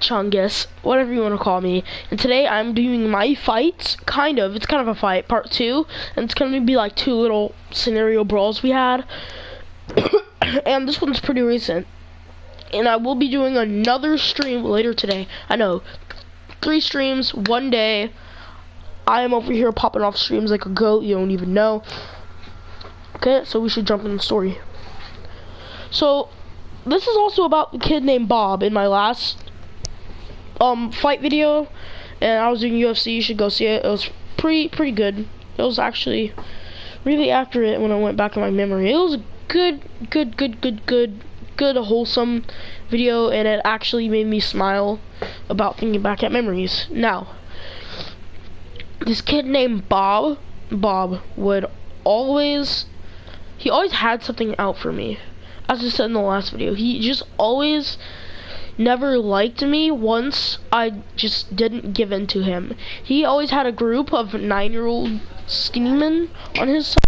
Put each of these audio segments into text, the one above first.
Chungus, whatever you want to call me, and today I'm doing my fights, it's kind of a fight, part 2, and it's going to be like 2 little scenario brawls we had, and this one's pretty recent, and I will be doing another stream later today. I know, 3 streams, 1 day. I am over here popping off streams like a goat, you don't even know. Okay, so we should jump in the story. So, this is also about the kid named Bob in my last fight video, and I was doing UFC. You should go see it. It was pretty good. It was actually really accurate when I went back in my memory. It was a good, wholesome video, and it actually made me smile about thinking back at memories. Now, this kid named Bob would always had something out for me. As I said in the last video, he just always never liked me once I just didn't give in to him. He always had a group of 9-year-old skinny men on his side.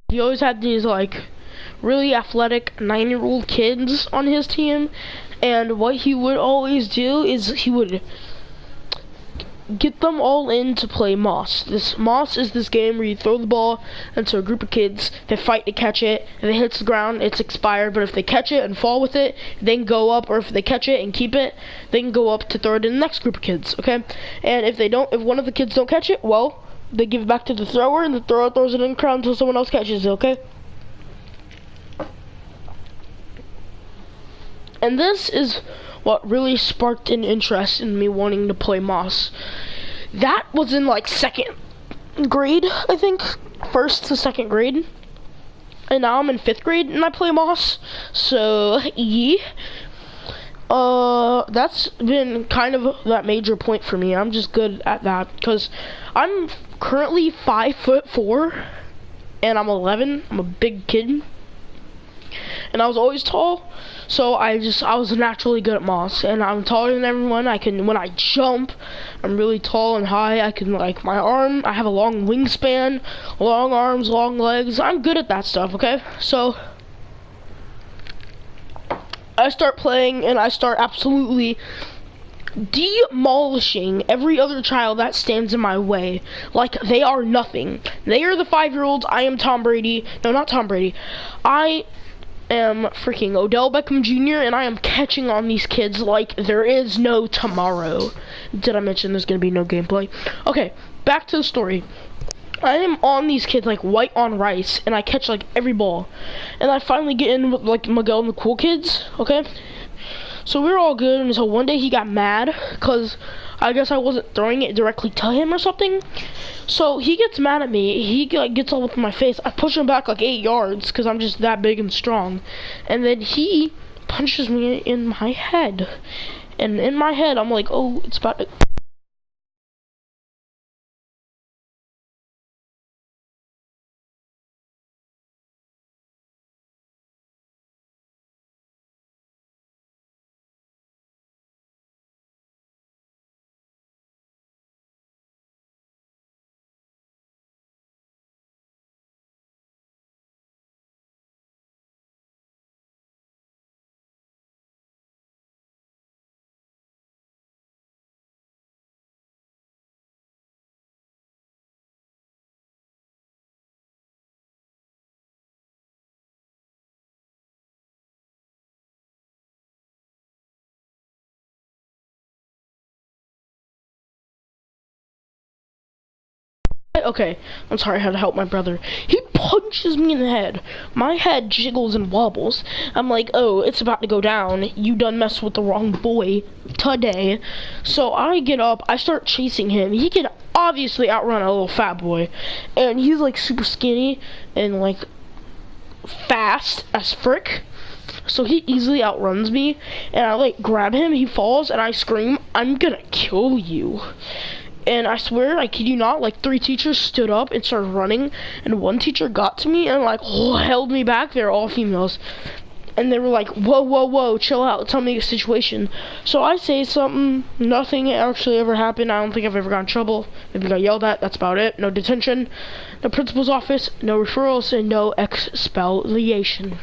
He always had these like really athletic 9-year-old kids on his team, and what he would always do is he would get them all in to play Moss. Moss is this game where you throw the ball into a group of kids, they fight to catch it, if it hits the ground, it's expired, but if they catch it and fall with it, they can go up, or if they catch it and keep it, they can go up to throw it in the next group of kids, okay? And if one of the kids don't catch it, well, they give it back to the thrower, and the thrower throws it in the crowd until someone else catches it, okay? And this is what really sparked an interest in me wanting to play Moss. That was in like 2nd grade, I think. 1st to 2nd grade. And now I'm in 5th grade and I play Moss. So, yeah. That's been kind of that major point for me. I'm just good at that because I'm currently 5'4" and I'm 11. I'm a big kid, and I was always tall, so I was naturally good at Moss. And I'm taller than everyone. When I jump, I'm really tall and high. I can, like, I have a long wingspan, long arms, long legs. I'm good at that stuff. Okay, so I start playing, and I start absolutely demolishing every other child that stands in my way. Like, they are nothing. They are the 5-year-olds. I am Tom Brady. No, not Tom Brady. I am freaking Odell Beckham Jr., and I am catching on these kids like there is no tomorrow. Did I mention there's going to be no gameplay? Okay, back to the story. I am on these kids like white on rice, and I catch like every ball. And I finally get in with like Miguel and the cool kids, okay? So we were all good until one day he got mad, because I guess I wasn't throwing it directly to him or something. So he gets mad at me, he like, gets all up in my face. I push him back like 8 yards, because I'm just that big and strong. And then he punches me in my head. And in my head, I'm like, oh, it's about to... Okay, I'm sorry, I had to help my brother. He punches me in the head. My head jiggles and wobbles. I'm like, oh, it's about to go down. You done messed with the wrong boy today. So I get up, I start chasing him. He can obviously outrun a little fat boy. And he's like super skinny and like fast as frick. So he easily outruns me. And I like grab him, he falls, and I scream, I'm gonna kill you. And I swear, I kid you not, like 3 teachers stood up and started running, and 1 teacher got to me and like held me back. They're all females. And they were like, whoa, whoa, whoa, chill out, tell me the situation. So I say something, nothing actually ever happened. I don't think I've ever got in trouble. Maybe got yelled at, that's about it. No detention, no principal's office, no referrals, and no expulsion.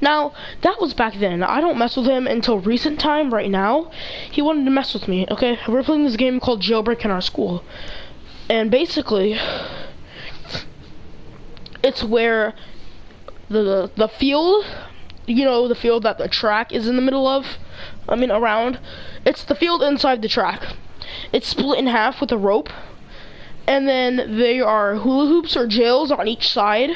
Now, that was back then. I don't mess with him until recent time. Right now, he wanted to mess with me, okay? We're playing this game called Jailbreak in our school. And basically, it's where the field, you know, the field that the track is in the middle of, around. It's the field inside the track. It's split in half with a rope. And then there are hula hoops or jails on each side.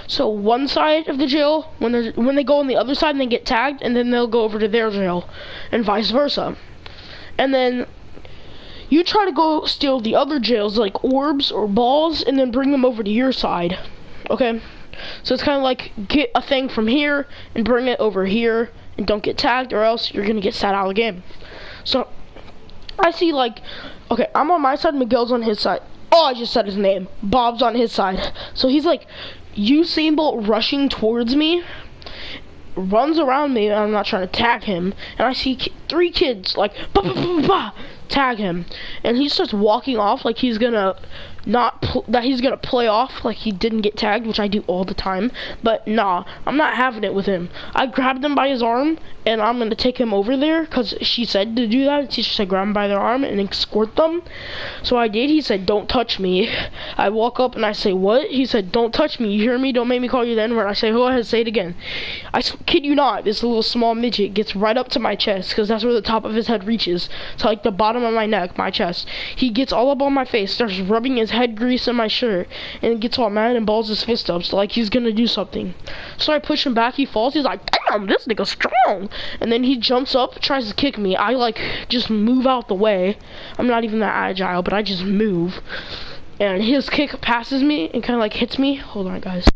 So one side of the jail, when they go on the other side and they get tagged, and then they'll go over to their jail, and vice versa. And then you try to go steal the other jails, like orbs or balls, and then bring them over to your side. Okay? So it's kind of like get a thing from here and bring it over here, and don't get tagged, or else you're gonna get sat out of the game. So I see, like, okay, I'm on my side, Miguel's on his side. Oh, I just said his name. Bob's on his side. So he's like Usain Bolt rushing towards me, runs around me, and I'm not trying to tag him. And I see 3 kids like bah, bah, bah, bah, tag him, and he starts walking off like he's gonna he's gonna play off like he didn't get tagged, which I do all the time. But nah, I'm not having it with him. I grabbed him by his arm, and I'm gonna take him over there because she said to do that. The teacher said grab him by their arm and escort them. So I did. He said don't touch me. I walk up and I say what? He said don't touch me. You hear me? Don't make me call you the N-word. I say go ahead, say it again. I kid you not, this little small midget gets right up to my chest because that's where the top of his head reaches. So like the bottom of my neck, my chest. He gets all up on my face, starts rubbing his head grease in my shirt, and gets all mad and balls his fist up, so like he's gonna do something. So I push him back, he falls, he's like, damn, this nigga's strong. And then he jumps up, tries to kick me. I like just move out the way. I'm not even that agile, but I just move. And his kick passes me and kinda like hits me. Hold on, guys.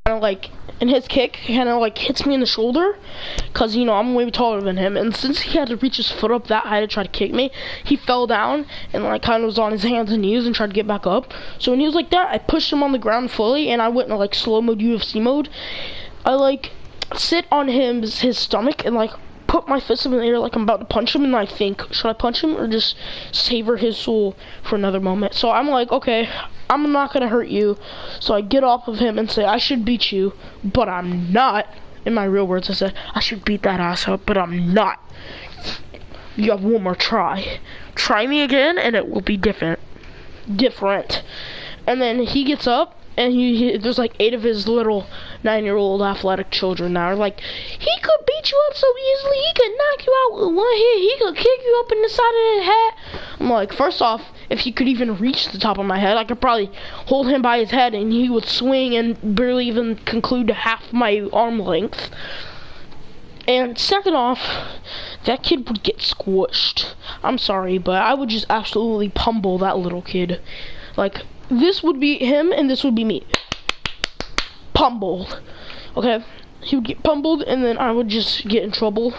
Like, and his kick kind of like hits me in the shoulder, cause you know I'm way taller than him, and since he had to reach his foot up that high to try to kick me, he fell down and like kind of was on his hands and knees and tried to get back up. So when he was like that, I pushed him on the ground fully, and I went into like slow mode UFC mode. I like sit on his stomach and like put my fist up in the air like I'm about to punch him, and I think, should I punch him or just savor his soul for another moment? So I'm like, okay, I'm not gonna hurt you. So I get off of him and say, I should beat you, but I'm not. In my real words, I said, I should beat that ass up, but I'm not. You have one more try. Try me again, and it will be different. And then he gets up, and there's like 8 of his little 9-year-old athletic children now. Like, he could beat you up so easily. He could knock you out with one hit. He could kick you up in the side of the head. I'm like, first off, if he could even reach the top of my head, I could probably hold him by his head and he would swing and barely even conclude to half my arm length. And second off, that kid would get squished. I'm sorry, but I would just absolutely pummel that little kid. Like, this would be him and this would be me. Pummeled. Okay? He would get pummeled and then I would just get in trouble.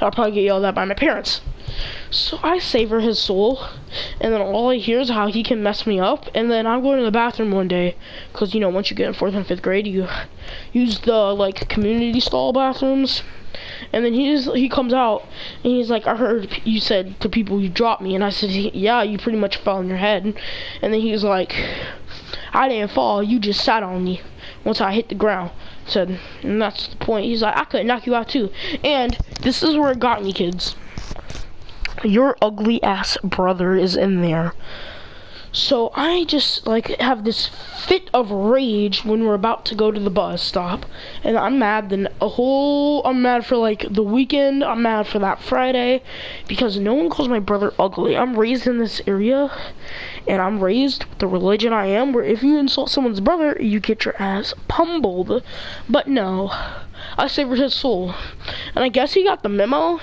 I'll probably get yelled at by my parents. So I savor his soul, and then all I hear is how he can mess me up, and then I'm going to the bathroom one day, because, you know, once you get in 4th and 5th grade, you use the, like, community stall bathrooms, and then he comes out, and he's like, I heard you said to people you dropped me, and I said, yeah, you pretty much fell on your head, and then he was like, I didn't fall, you just sat on me once I hit the ground. Said, and that's the point. He's like, I could knock you out too. And this is where it got me, kids. Your ugly ass brother is in there. So I just like have this fit of rage when we're about to go to the bus stop, and I'm mad. I'm mad for like the weekend. I'm mad for that Friday because no one calls my brother ugly. I'm raised in this area, And I'm raised with the religion I am, where if you insult someone's brother, you get your ass pummeled. But no, I savored his soul. And I guess he got the memo,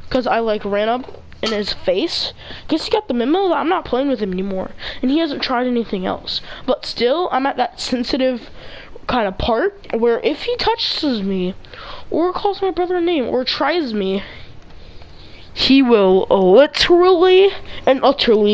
because I like ran up in his face. Guess he got the memo that I'm not playing with him anymore. And he hasn't tried anything else. But still, I'm at that sensitive kind of part where if he touches me, or calls my brother a name, or tries me, he will literally and utterly